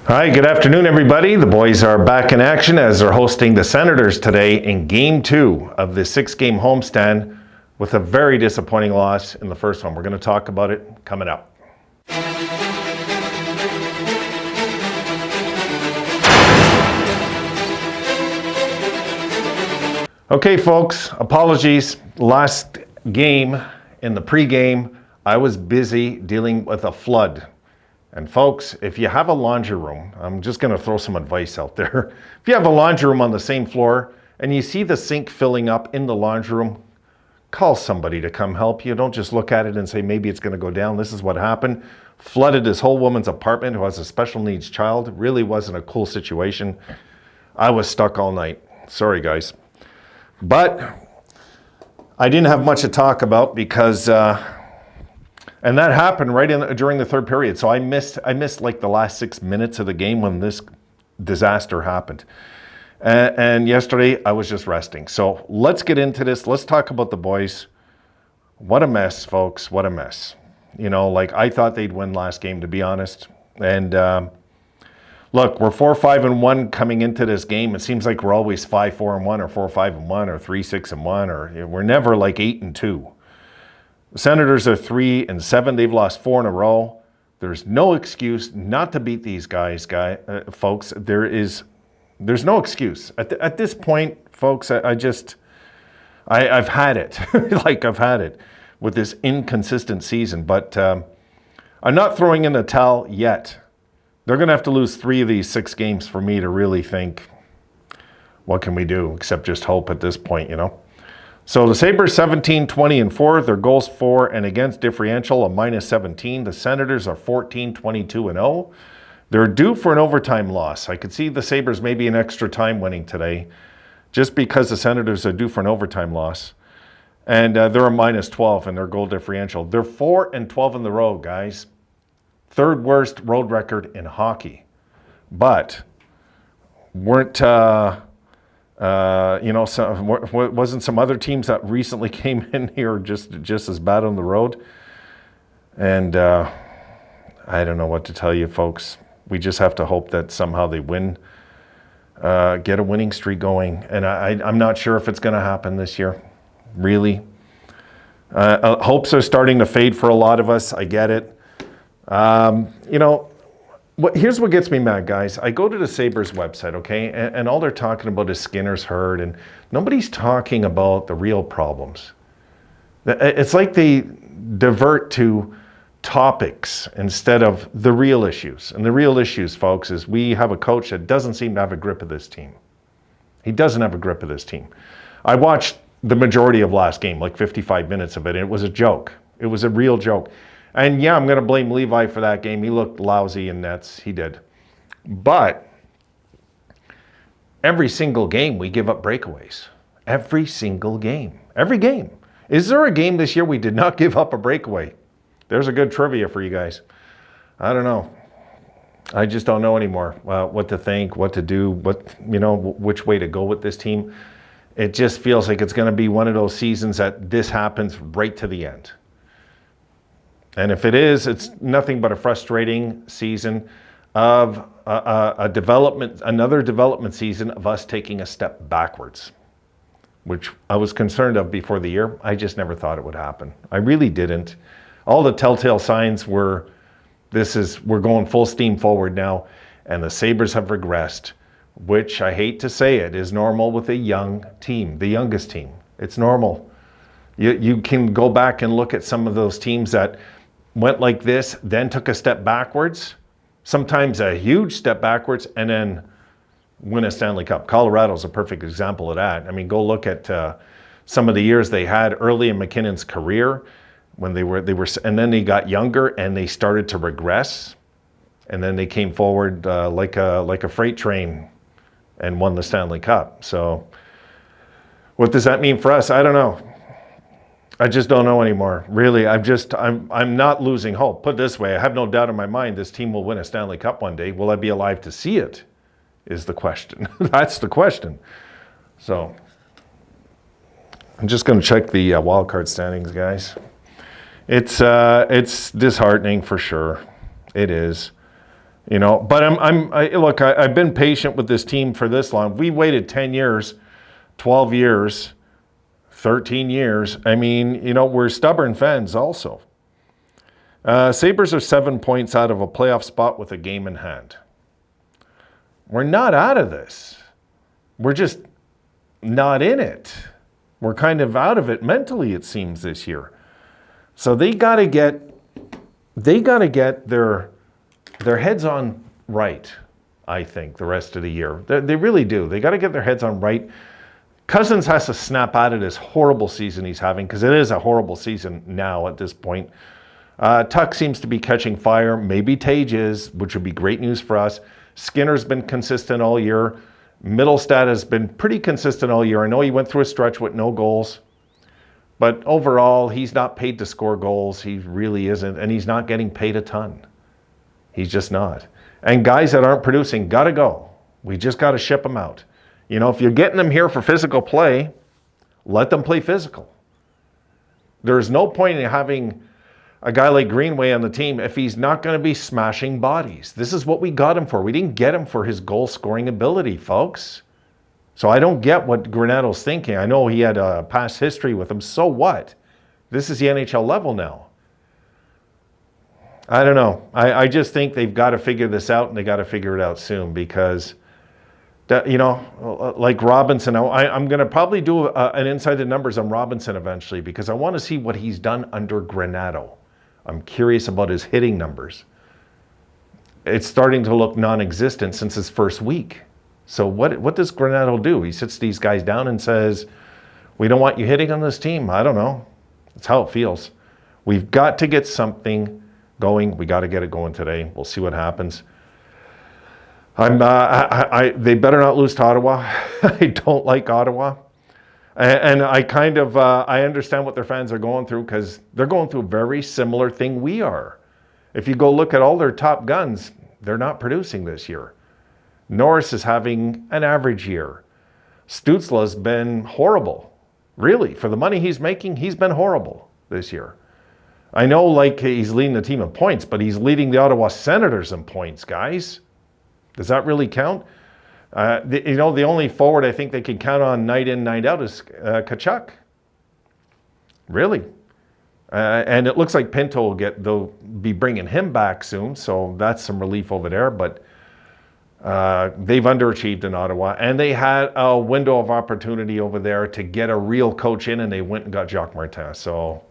Hi, good afternoon, everybody. The boys are back in action as they're hosting the Senators today in Game 2 of the 6-game homestand with a very disappointing loss in the first one. We're going to talk about it coming up. Okay, folks, apologies. Last game in the pregame, I was busy dealing with a flood. And folks, if you have a laundry room, I'm just going to throw some advice out there. If you have a laundry room on the same floor and you see the sink filling up in the laundry room, call somebody to come help you. Don't just look at it and say, maybe it's going to go down. This is what happened. Flooded this whole woman's apartment who has a special needs child. Really wasn't a cool situation. I was stuck all night. Sorry, guys. But I didn't have much to talk about because... And that happened right during the third period. So I missed like the last 6 minutes of the game when this disaster happened. And yesterday I was just resting. So let's get into this. Let's talk about the boys. What a mess, folks. What a mess. You know, like I thought they'd win last game, to be honest. And look, we're 4-5-1 coming into this game. It seems like we're always 5-4-1 or 4-5-1 or 3-6-1, or we're never like 8-2. The Senators are 3-7. They've lost 4 in a row. There's no excuse not to beat these guys, folks. There's no excuse at this point, folks. I've had it. Like I've had it with this inconsistent season. But I'm not throwing in the towel yet. They're going to have to lose 3 of these 6 games for me to really think, what can we do except just hope at this point, you know? So the Sabres 17-20-4, their goals for and against differential a -17. The Senators are 14-22-0. They're due for an overtime loss. I could see the Sabres maybe an extra time winning today just because the Senators are due for an overtime loss. And they're a -12 in their goal differential. They're 4-12 in the road, guys. Third worst road record in hockey. But weren't... wasn't some other teams that recently came in here just as bad on the road? And I don't know what to tell you, folks. We just have to hope that somehow they win, get a winning streak going. And I'm not sure if it's going to happen this year, really. Hopes are starting to fade for a lot of us. I get it. Here's what gets me mad, guys. I go to the Sabres website, okay, and all they're talking about is Skinner's hurt, and nobody's talking about the real problems. It's like they divert to topics instead of the real issues. And the real issues, folks, is we have a coach that doesn't seem to have a grip of this team. He doesn't have a grip of this team. I watched the majority of last game, like 55 minutes of it, and it was a joke. It was a real joke. And yeah, I'm going to blame Levi for that game. He looked lousy in nets. He did. But every single game we give up breakaways. Every single game. Every game. Is there a game this year we did not give up a breakaway? There's a good trivia for you guys. I don't know. I just don't know anymore what to think, what to do, which way to go with this team. It just feels like it's going to be one of those seasons that this happens right to the end. And if it is, it's nothing but a frustrating season of another development season of us taking a step backwards, which I was concerned of before the year. I just never thought it would happen. I really didn't. All the telltale signs were, we're going full steam forward now, and the Sabres have regressed, which I hate to say it, is normal with a young team, the youngest team. It's normal. You can go back and look at some of those teams that went like this, then took a step backwards, sometimes a huge step backwards, and then win a Stanley Cup. Colorado's a perfect example of that. I mean, go look at some of the years they had early in McKinnon's career when they were, and then they got younger and they started to regress, and then they came forward like a freight train and won the Stanley Cup. So, what does that mean for us? I don't know. I just don't know anymore. Really, I'm not losing hope. Put it this way, I have no doubt in my mind this team will win a Stanley Cup one day. Will I be alive to see it? Is the question. That's the question. So, I'm just going to check the wildcard standings, guys. It's disheartening for sure. It is. You know, but look, I've been patient with this team for this long. We waited 10 years, 12 years, 13 years. I mean, you know, we're stubborn fans also. Sabres are 7 points out of a playoff spot with a game in hand. We're not out of this. We're just not in it. We're kind of out of it mentally, it seems, this year. So they got to get their heads on right, I think, the rest of the year. They really do. They got to get their heads on right. Cousins has to snap out of this horrible season he's having, because it is a horrible season now at this point. Tuck seems to be catching fire. Maybe Tage is, which would be great news for us. Skinner's been consistent all year. Middlestad has been pretty consistent all year. I know he went through a stretch with no goals. But overall, he's not paid to score goals. He really isn't. And he's not getting paid a ton. He's just not. And guys that aren't producing got to go. We just got to ship them out. You know, if you're getting them here for physical play, let them play physical. There's no point in having a guy like Greenway on the team if he's not going to be smashing bodies. This is what we got him for. We didn't get him for his goal-scoring ability, folks. So I don't get what Granato's thinking. I know he had a past history with him. So what? This is the NHL level now. I don't know. I just think they've got to figure this out, and they got to figure it out soon, because, you know, like Robinson, I'm going to probably do an Inside the Numbers on Robinson eventually, because I want to see what he's done under Granato. I'm curious about his hitting numbers. It's starting to look non-existent since his first week. So what does Granato do? He sits these guys down and says, we don't want you hitting on this team. I don't know. That's how it feels. We've got to get something going. We got to get it going today. We'll see what happens. They better not lose to Ottawa. I don't like Ottawa. And I kind of, I understand what their fans are going through, because they're going through a very similar thing we are. If you go look at all their top guns, they're not producing this year. Norris is having an average year. Stützle's been horrible. Really, for the money he's making, he's been horrible this year. I know, like, he's leading the team in points, but he's leading the Ottawa Senators in points, guys. Does that really count? You know, the only forward I think they can count on night in, night out is Tkachuk. Really. And it looks like Pinto they'll be bringing him back soon, so that's some relief over there. But they've underachieved in Ottawa, and they had a window of opportunity over there to get a real coach in, and they went and got Jacques Martin. So,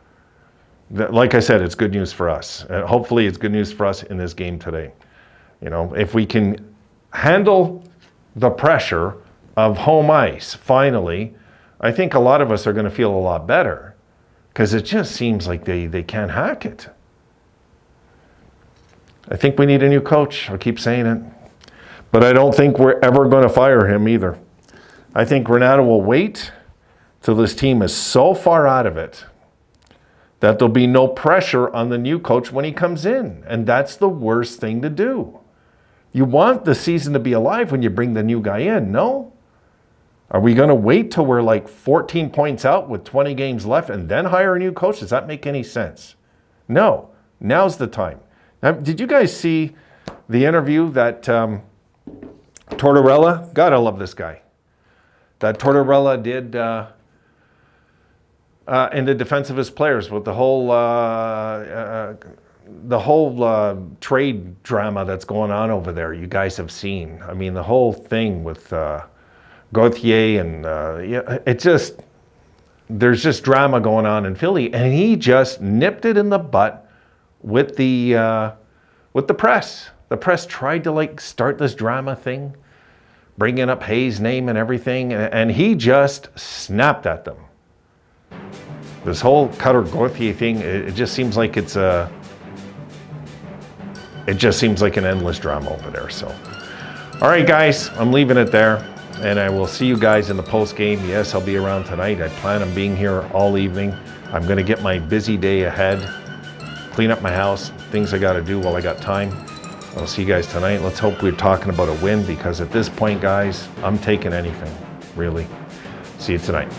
like I said, it's good news for us. Hopefully it's good news for us in this game today. You know, if we can handle the pressure of home ice, finally, I think a lot of us are going to feel a lot better, because it just seems like they can't hack it. I think we need a new coach. I'll keep saying it. But I don't think we're ever going to fire him either. I think Granato will wait till this team is so far out of it that there'll be no pressure on the new coach when he comes in. And that's the worst thing to do. You want the season to be alive when you bring the new guy in, no? Are we going to wait till we're like 14 points out with 20 games left and then hire a new coach? Does that make any sense? No. Now's the time. Now, did you guys see the interview that Tortorella? God, I love this guy. That Tortorella did in the defense of his players with the whole trade drama that's going on over there. You guys have seen. I mean, the whole thing with Gauthier and there's just drama going on in Philly, and he just nipped it in the butt with the press. The press tried to like start this drama thing, bringing up Hayes' name and everything, and he just snapped at them. This whole Cutter Gauthier thing, it just seems like it's an endless drama over there. So, all right, guys, I'm leaving it there, and I will see you guys in the post game. Yes, I'll be around tonight. I plan on being here all evening. I'm going to get my busy day ahead, clean up my house, things I got to do while I got time. I'll see you guys tonight. Let's hope we're talking about a win, because at this point, guys, I'm taking anything, really. See you tonight.